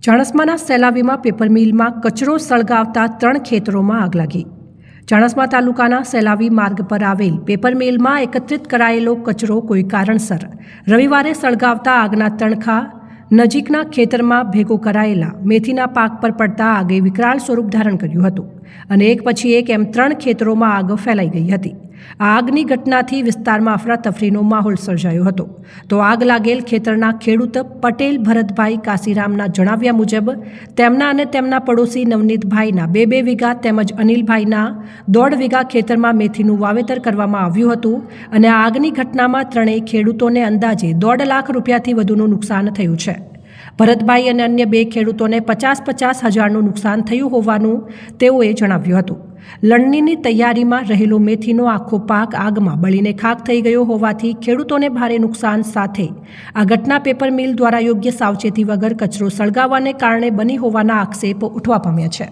ચાણસ્માના સેલાવીમાં paper મિલમાં કચરો સળગાવતા 3 ખેતરોમાં આગ લાગી। ચાણસ્મા તાલુકાના સેલાવી માર્ગ પર આવેલ પેપર મિલમાં એકત્રિત કરાયેલો કચરો કોઈ કારણસર રવિવારે સળગાવતા આગના તણખા નજીકના ખેતરમાં ભેગો કરાયેલા મેથીના પાક પર પડતા આગે વિકરાળ સ્વરૂપ ધારણ કર્યું હતું અને એક પછી એક એમ 3 ખેતરોમાં આગ ફેલાઈ ગઈ હતી। આ આગની ઘટનાથી વિસ્તારમાં અફરાતફરીનો માહોલ સર્જાયો હતો। તો આગ લાગેલ ખેતરના ખેડૂત પટેલ ભરતભાઈ કાશીરામના જણાવ્યા મુજબ તેમના અને તેમના પડોશી નવનીતભાઈના 2 વીઘા તેમજ અનિલભાઈના 1.5 વીઘા ખેતરમાં મેથીનું વાવેતર કરવામાં આવ્યું હતું અને આ આગની ઘટનામાં ત્રણેય ખેડૂતોને અંદાજે 1.5 લાખ રૂપિયાથી વધુનું નુકસાન થયું છે। ભરતભાઈ અને અન્ય 2 ખેડૂતોને 50-50 હજારનું નુકસાન થયું હોવાનું તેઓએ જણાવ્યું હતું। લણણીની તૈયારીમાં રહેલો મેથીનો આખો પાક આગમાં બળીને ખાખ થઈ ગયો હોવાથી ખેડૂતોને ભારે નુકસાન સાથે આ ઘટના પેપર મિલ દ્વારા યોગ્ય સાવચેતી વગર કચરો સળગાવવાને કારણે બની હોવાના આક્ષેપ ઉઠવા પામ્યા છે।